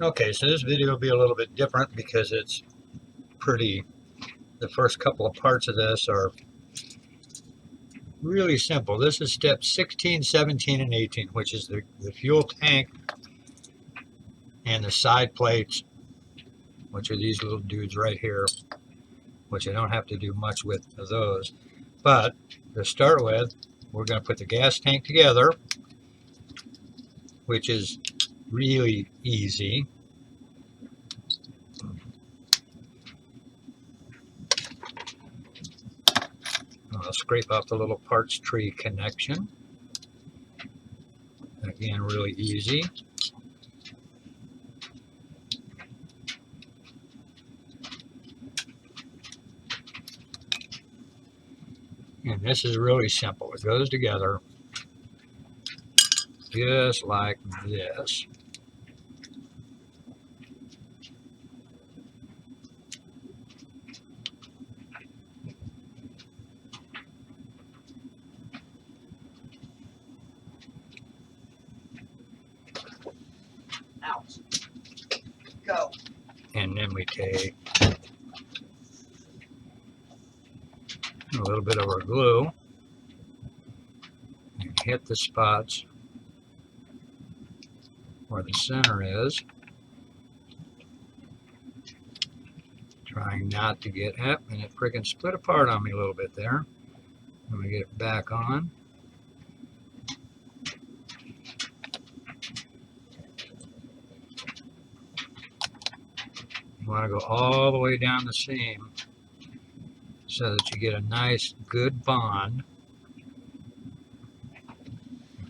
Okay, so this video will be a little bit different because it's pretty, the first couple of parts of this are really simple. This is step 16, 17, and 18, which is the fuel tank and the side plates, which are these little dudes right here, which I don't have to do much with those. But to start with, we're going to put the gas tank together, which is really easy. I'll scrape off the little parts tree connection. Again, really easy. And this is really simple. It goes together just like this. Out. Go. And then we take a little bit of our glue and hit the spots where the center is, trying not to get up, and it freaking split apart on me a little bit there. Let me get it back on. You want to go all the way down the seam so that you get a nice good bond.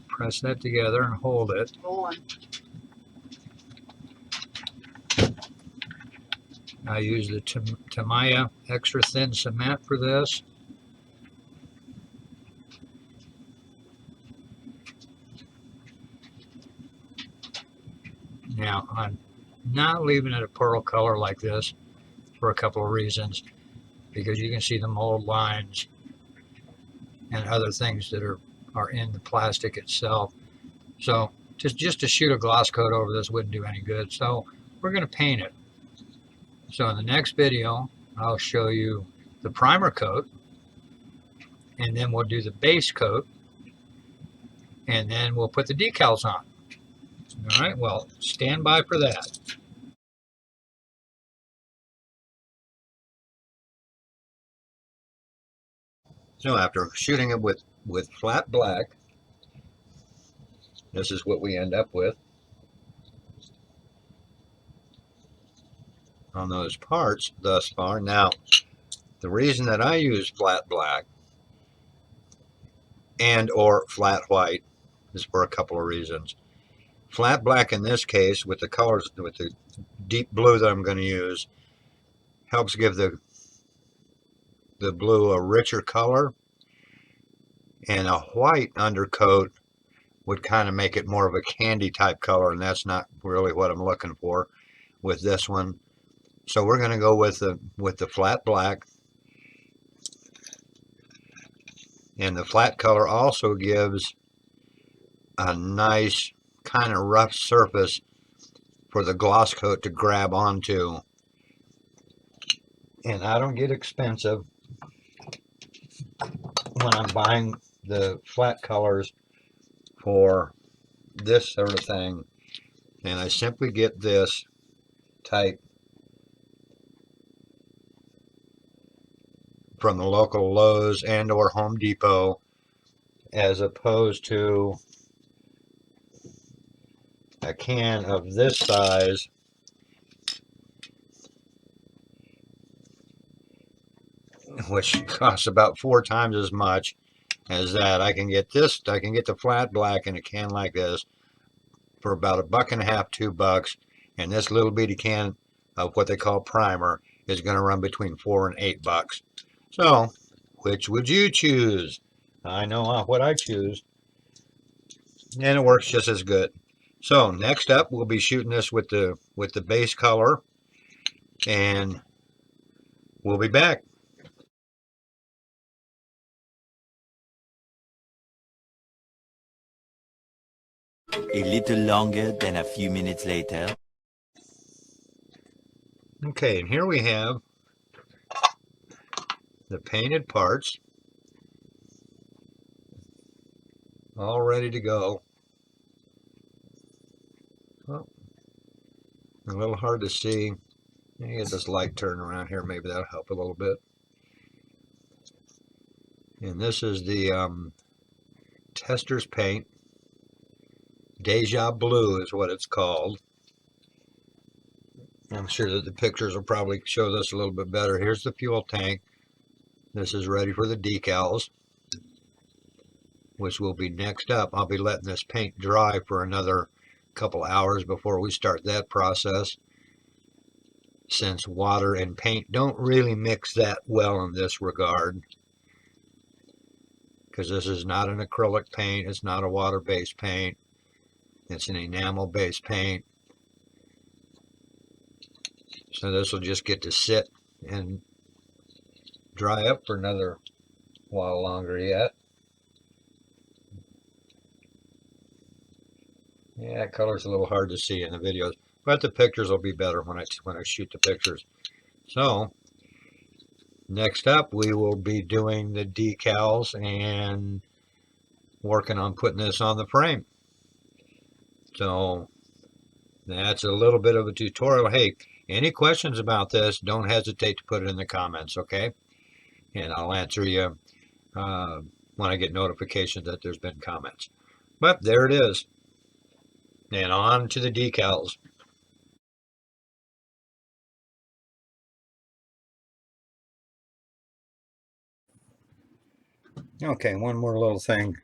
Press that together and hold it. Go on. I use the Tamiya extra thin cement for this. Now, I'm not leaving it a pearl color like this for a couple of reasons, because you can see the mold lines and other things that are in the plastic itself. So just to shoot a gloss coat over this wouldn't do any good. So we're going to paint it. So in the next video, I'll show you the primer coat, and then we'll do the base coat, and then we'll put the decals on. All right, well, stand by for that. So after shooting it with flat black, this is what we end up with on those parts thus far. Now, the reason that I use flat black and or flat white is for a couple of reasons. Flat black in this case, with the colors, with the deep blue that I'm going to use, helps give the blue a richer color, and a white undercoat would kind of make it more of a candy type color, and that's not really what I'm looking for with this one. So we're going to go with the flat black, and the flat color also gives a nice kind of rough surface for the gloss coat to grab onto. And I don't get expensive when I'm buying the flat colors for this sort of thing, and I simply get this type from the local Lowe's and or Home Depot, as opposed to a can of this size which costs about 4 times as much as that. I can get the flat black in a can like this for about $1.50, $2, and this little bitty can of what they call primer is going to run between $4 and $8. So, which would you choose? I know what I choose, and it works just as good. So next up, we'll be shooting this with the base color, and we'll be back. A little longer than a few minutes later. Okay, and here we have the painted parts all ready to go. Oh, a little hard to see. Let me get this light turned around here. Maybe that'll help a little bit. And this is the tester's paint. Deja Blue is what it's called. I'm sure that the pictures will probably show this a little bit better. Here's the fuel tank. This is ready for the decals, which will be next up. I'll be letting this paint dry for another couple hours before we start that process, since water and paint don't really mix that well in this regard, because this is not an acrylic paint, it's not a water-based paint, it's an enamel-based paint. So this will just get to sit and dry up for another while longer yet. Yeah, color's a little hard to see in the videos, but the pictures will be better when I shoot the pictures. So next up, we will be doing the decals and working on putting this on the frame. So that's a little bit of a tutorial. Hey, any questions about this, don't hesitate to put it in the comments, okay? And I'll answer you when I get notification that there's been comments. But there it is. And on to the decals. Okay, one more little thing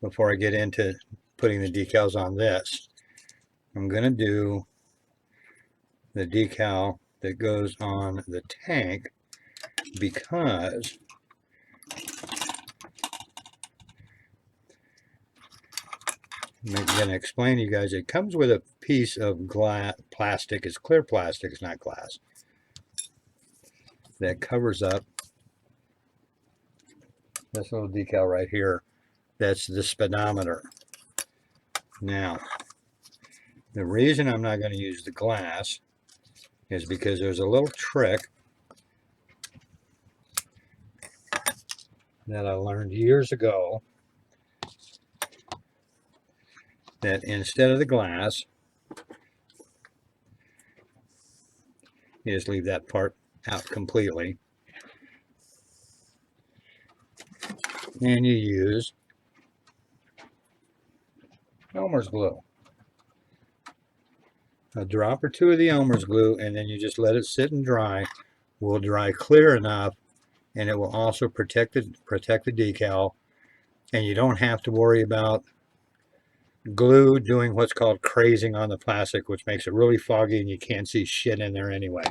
before I get into putting the decals on this. I'm going to do the decal that goes on the tank, because I'm going to explain to you guys, it comes with a piece of plastic. It's clear plastic, it's not glass, that covers up this little decal right here. That's the speedometer. Now, the reason I'm not going to use the glass is because there's a little trick that I learned years ago, that instead of the glass, you just leave that part out completely, and you use Elmer's glue. A drop or two of the Elmer's glue, and then you just let it sit and dry. Will dry clear enough, and it will also protect the decal, and you don't have to worry about glue doing what's called crazing on the plastic, which makes it really foggy and you can't see shit in there anyway.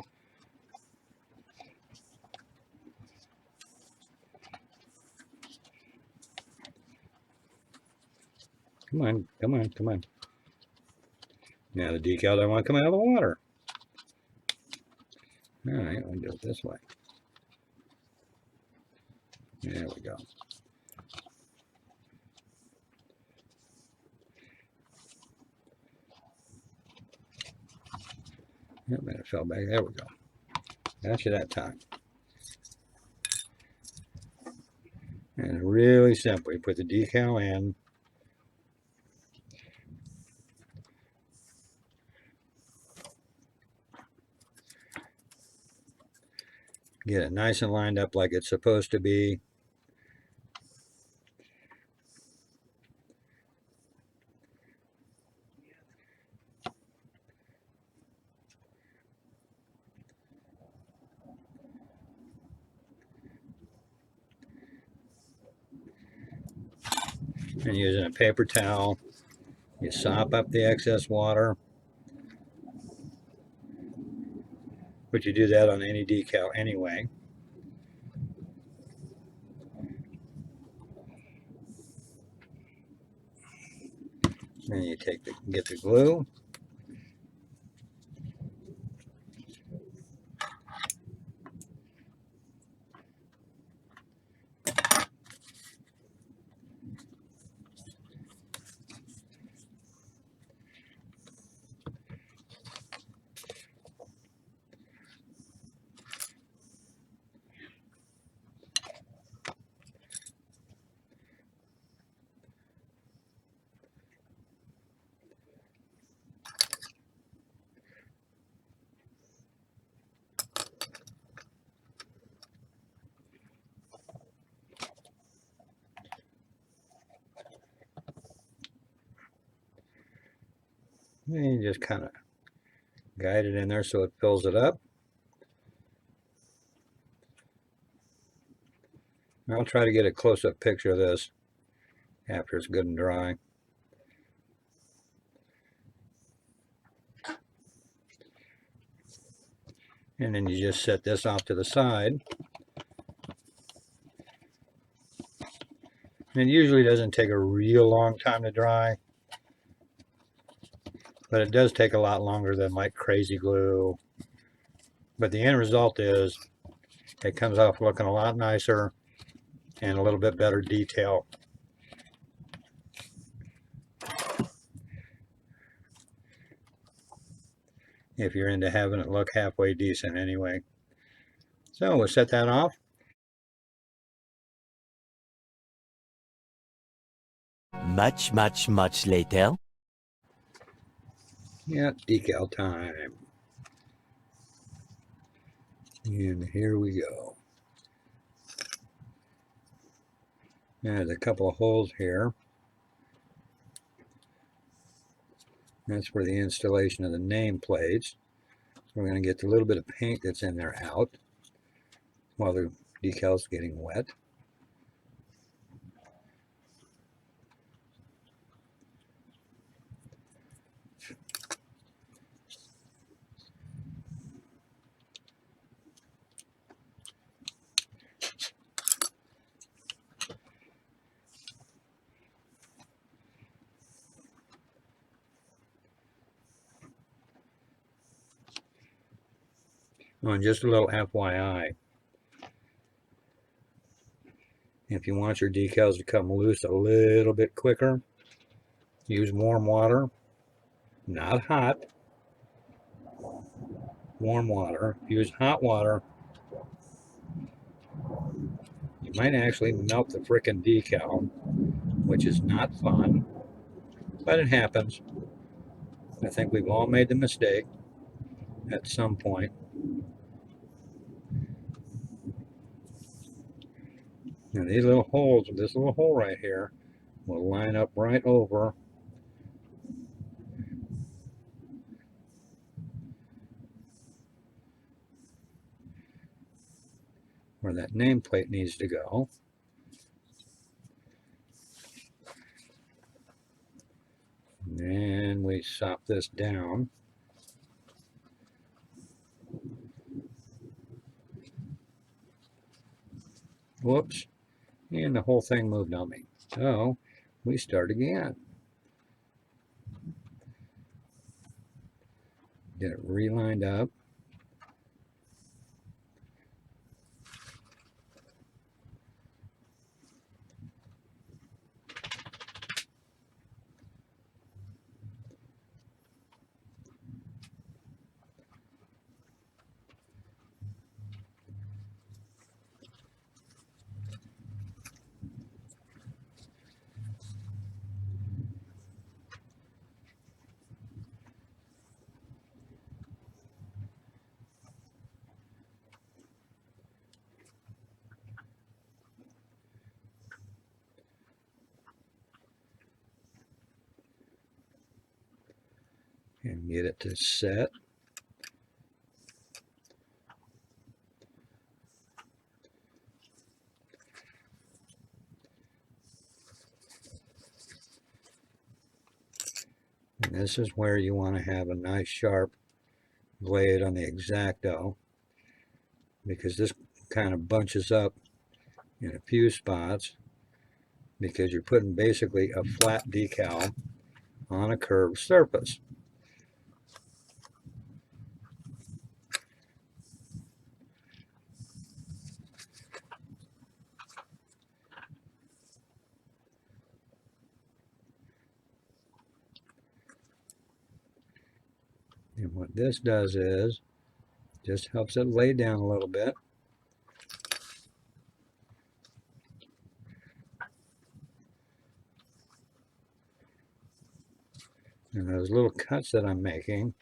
Come on, come on, come on. Now the decal don't want to come out of the water. All right, I'll do it this way. There we go. Yep, and it fell back. There we go. Got you that time. And it's really simple. You put the decal in. Get it nice and lined up like it's supposed to be. And using a paper towel, you sop up the excess water. But you do that on any decal anyway. Then you get the glue. And you just kind of guide it in there so it fills it up. I'll try to get a close-up picture of this after it's good and dry. And then you just set this off to the side. And it usually doesn't take a real long time to dry, but it does take a lot longer than like crazy glue. But the end result is it comes off looking a lot nicer and a little bit better detail. If you're into having it look halfway decent anyway. So we'll set that off. Much later. Yeah, decal time. And here we go. There's a couple of holes here. That's for the installation of the name plates. So we're going to get the little bit of paint that's in there out while the decal's getting wet. Oh, and just a little FYI, if you want your decals to come loose a little bit quicker, use warm water, not hot, warm water. If you use hot water, you might actually melt the frickin' decal, which is not fun, but it happens. I think we've all made the mistake at some point. Now these little holes, this little hole right here, will line up right over where that nameplate needs to go. And then we sop this down. Whoops. And the whole thing moved on me. So we start again. Get it relined up. And get it to set. And this is where you want to have a nice sharp blade on the X-Acto, because this kind of bunches up in a few spots because you're putting basically a flat decal on a curved surface. And what this does is just helps it lay down a little bit. And those little cuts that I'm making,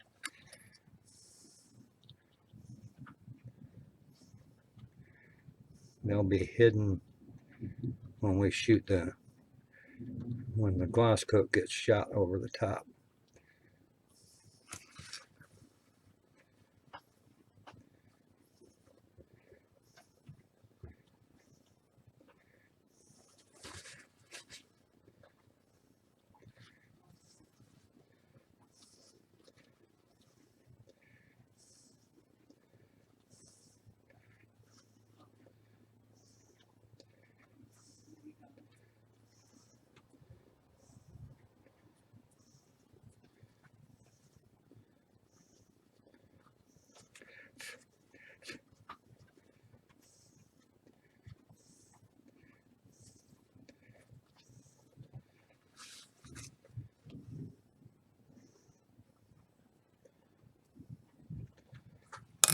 they'll be hidden when we when the gloss coat gets shot over the top.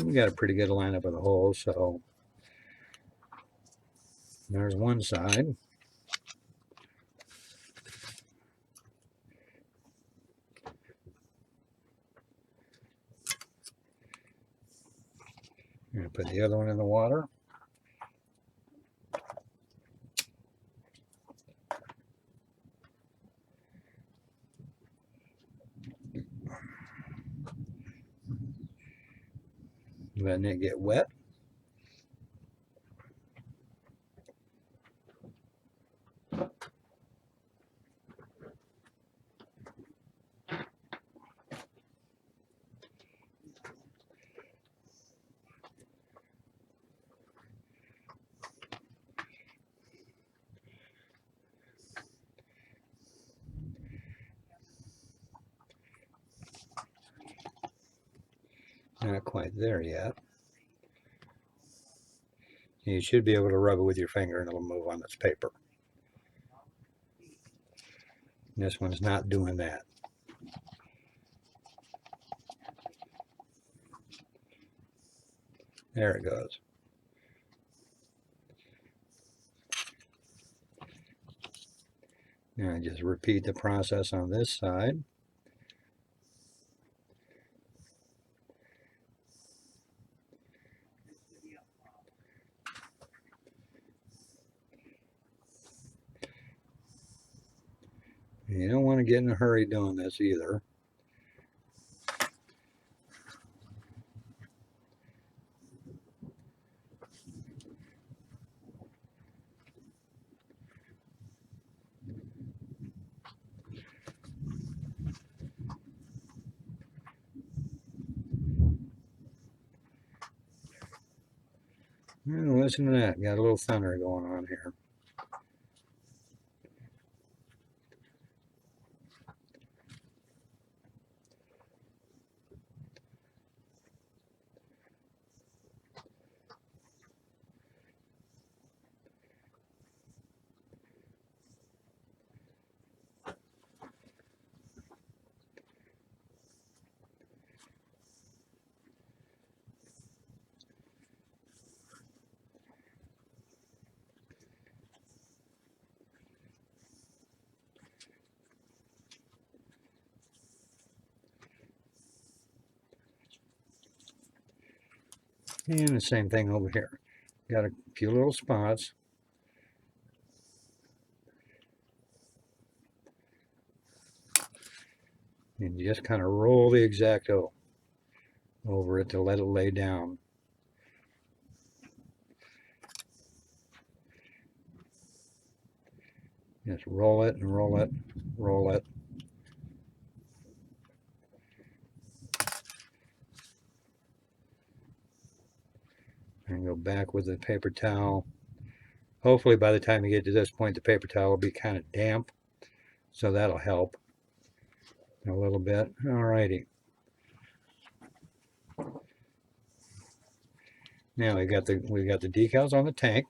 we got a pretty good lineup of the holes, so there's one side. I'm going to put the other one in the water. Letting it get wet. Not quite there yet. You should be able to rub it with your finger and it'll move on this paper. This one's not doing that. There it goes. Now I just repeat the process on this side. You don't want to get in a hurry doing this either. Oh, listen to that. Got a little thunder going on here. And the same thing over here. Got a few little spots. And you just kind of roll the X-Acto over it to let it lay down. Just roll it and roll it, roll it. And go back with the paper towel. Hopefully by the time you get to this point, the paper towel will be kind of damp. So that'll help a little bit. Alrighty. Now we got the decals on the tank.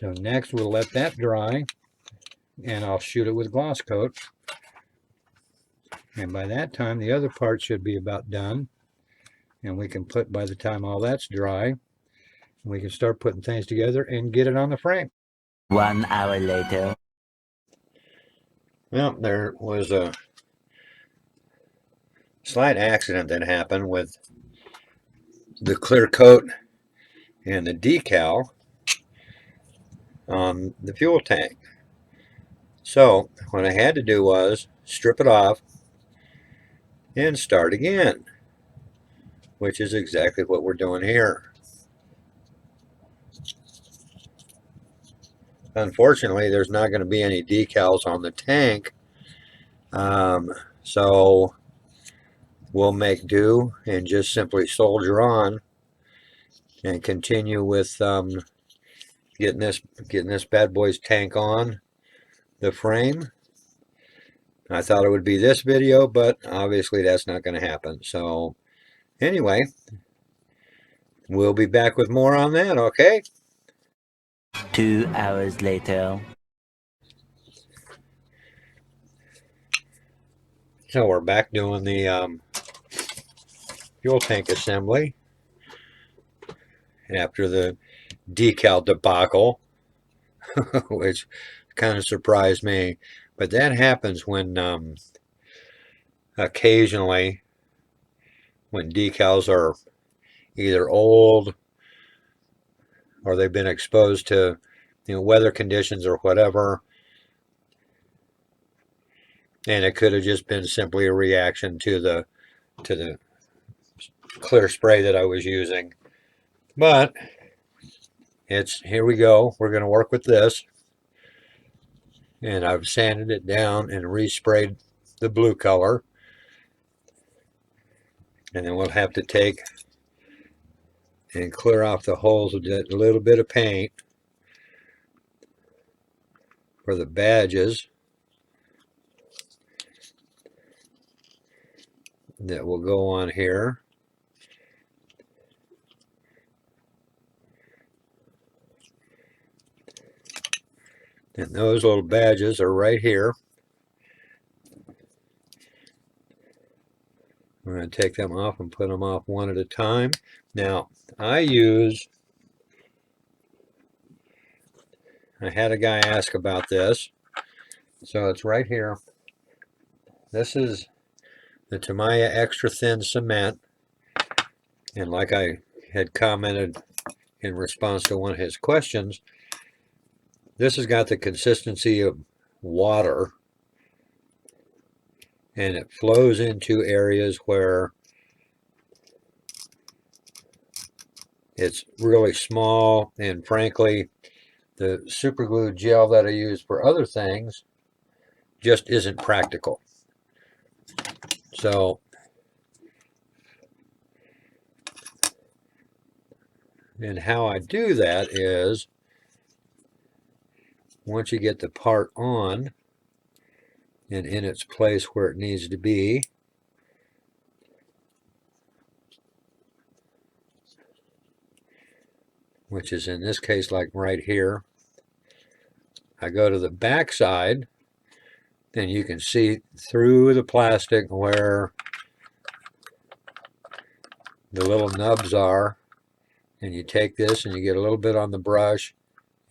So next we'll let that dry and I'll shoot it with gloss coat. And by that time the other part should be about done. And we can put, by the time all that's dry, we can start putting things together and get it on the frame. 1 hour later. Well, there was a slight accident that happened with the clear coat and the decal on the fuel tank. So what I had to do was strip it off and start again, which is exactly what we're doing here. Unfortunately, there's not going to be any decals on the tank, so we'll make do and just simply soldier on and continue with getting this bad boy's tank on the frame. I thought it would be this video, but obviously that's not going to happen. So anyway, we'll be back with more on that, okay? 2 hours later. So we're back doing the fuel tank assembly after the decal debacle, which kind of surprised me. But that happens when occasionally when decals are either old or they've been exposed to weather conditions or whatever, and it could have just been simply a reaction to the clear spray that I was using. But here we go. We're going to work with this, and I've sanded it down and resprayed the blue color, and then we'll have to take and clear off the holes with that little bit of paint for the badges that will go on here. And those little badges are right here. We're going to take them off and put them off one at a time. Now, I had a guy ask about this. So it's right here. This is the Tamiya extra thin cement. And like I had commented in response to one of his questions, this has got the consistency of water, and it flows into areas where it's really small, and frankly, the super glue gel that I use for other things just isn't practical. So, and how I do that is, once you get the part on and in its place where it needs to be, which is in this case like right here, I go to the back side, and you can see through the plastic where the little nubs are, and you take this and you get a little bit on the brush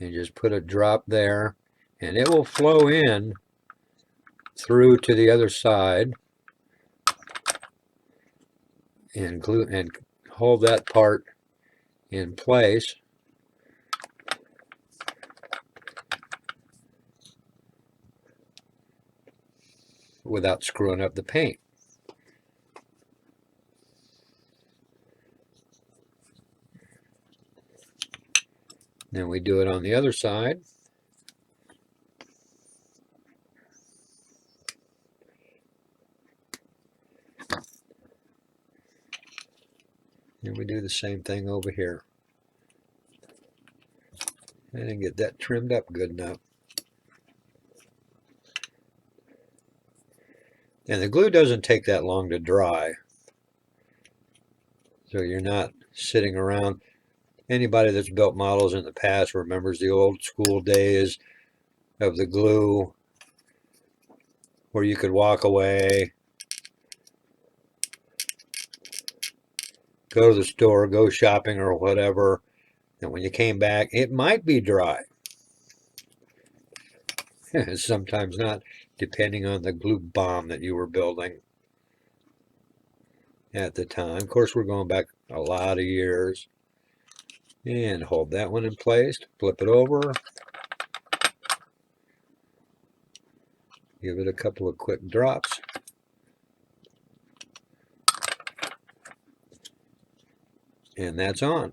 and just put a drop there, and it will flow in through to the other side and glue and hold that part in place without screwing up the paint. Then we do it on the other side. And we do the same thing over here. I didn't get that trimmed up good enough. And the glue doesn't take that long to dry. So you're not sitting around. Anybody that's built models in the past remembers the old school days of the glue where you could walk away, go to the store, go shopping or whatever, and when you came back, it might be dry. Sometimes not, depending on the glue bomb that you were building at the time. Of course, we're going back a lot of years. And hold that one in place, flip it over, give it a couple of quick drops, and that's on.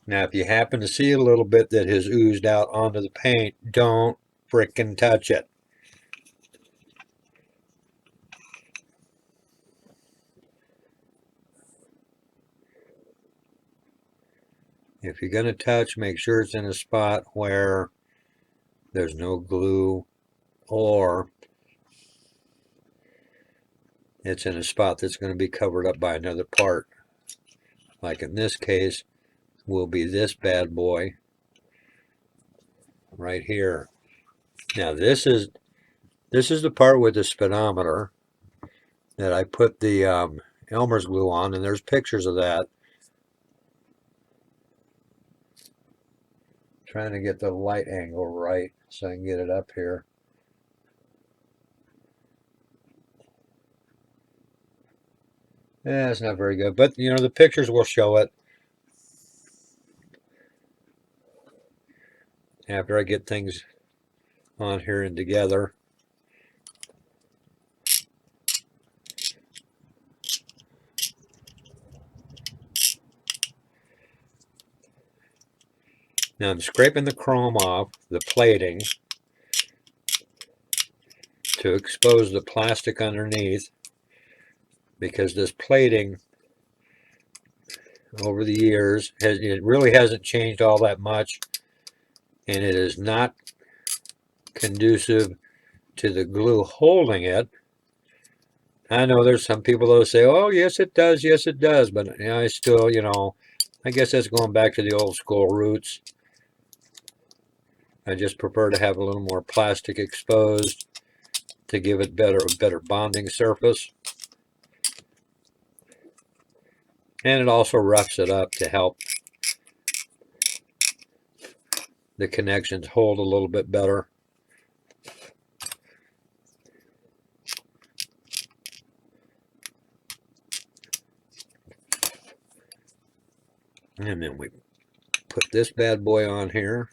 Now, if you happen to see a little bit that has oozed out onto the paint, don't frickin' touch it. If you're going to touch, make sure it's in a spot where there's no glue, or it's in a spot that's going to be covered up by another part. Like in this case, will be this bad boy right here. Now this is This is the part with the speedometer that I put the Elmer's glue on, and there's pictures of that. Trying to get the light angle right so I can get it up here. Yeah, it's not very good, but you know, the pictures will show it after I get things on here and together. Now I'm scraping the chrome off the plating to expose the plastic underneath, because this plating over the years it really hasn't changed all that much, and it is not conducive to the glue holding it. I know there's some people that say, oh yes it does, but you know, I still, you know, I guess that's going back to the old school roots. I just prefer to have a little more plastic exposed to give it a better bonding surface. And it also roughs it up to help the connections hold a little bit better. And then we put this bad boy on here.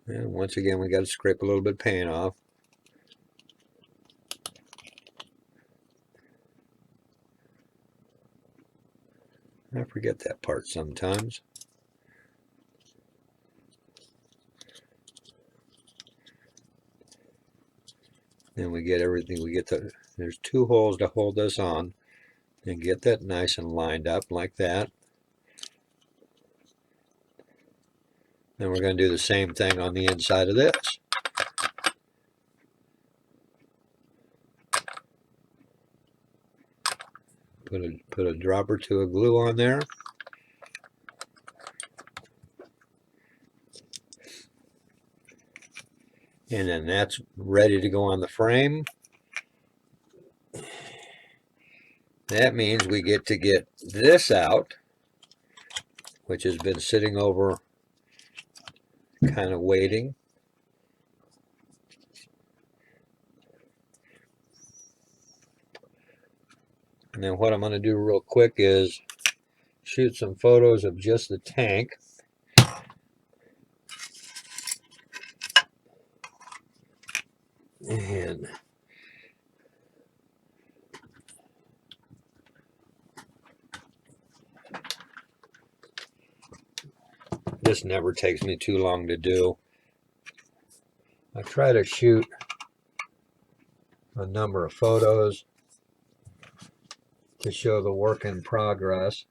And once again, we got to scrape a little bit of paint off. I forget that part sometimes. Then we get everything, there's two holes to hold this on, and get that nice and lined up like that. Then we're going to do the same thing on the inside of this. Put a drop or two of glue on there. And then that's ready to go on the frame. That means we get to get this out, which has been sitting over, kind of waiting. And then what I'm going to do real quick is shoot some photos of just the tank. And this never takes me too long to do. I try to shoot a number of photos to show the work in progress.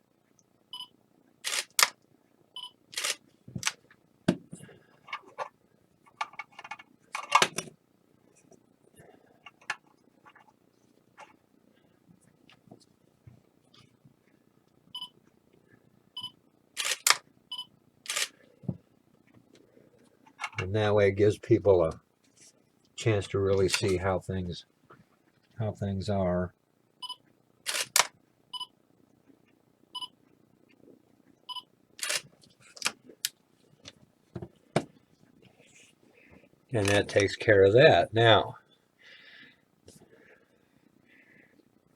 And that way it gives people a chance to really see how things are. And that takes care of that. Now,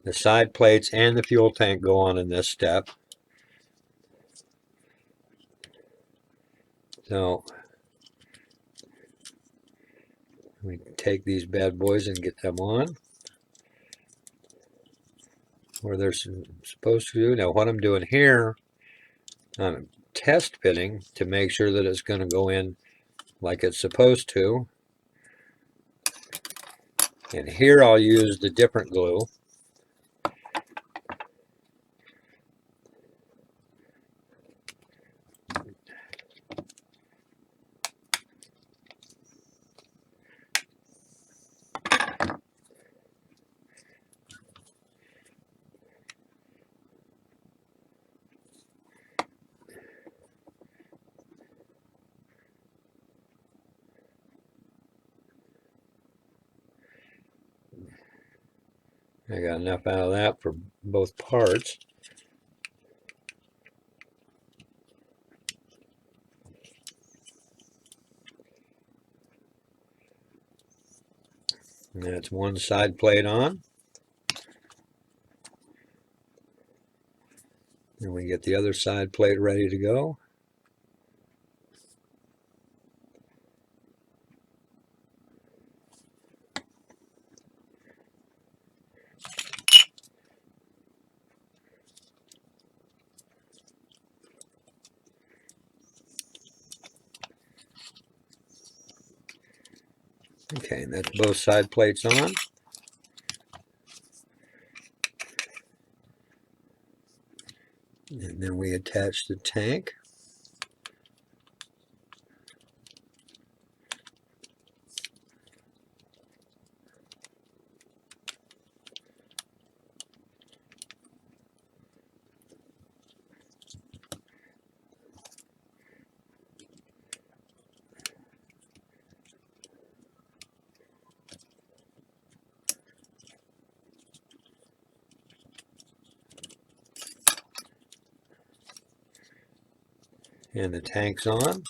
the side plates and the fuel tank go on in this step. So we take these bad boys and get them on where they're supposed to do. Now what I'm doing here, I'm test fitting to make sure that it's going to go in like it's supposed to. And here I'll use the different glue. I got enough out of that for both parts. And that's one side plate on. And we get the other side plate ready to go. Okay, and that's both side plates on. And then we attach the tank. And the tank's on.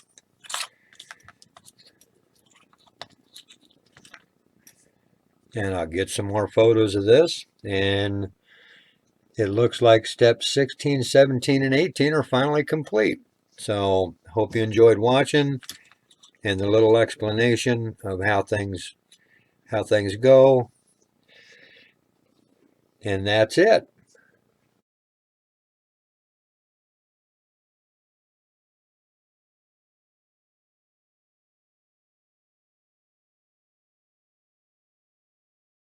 And I'll get some more photos of this. And it looks like steps 16, 17, and 18 are finally complete. So hope you enjoyed watching and the little explanation of how things go. And that's it.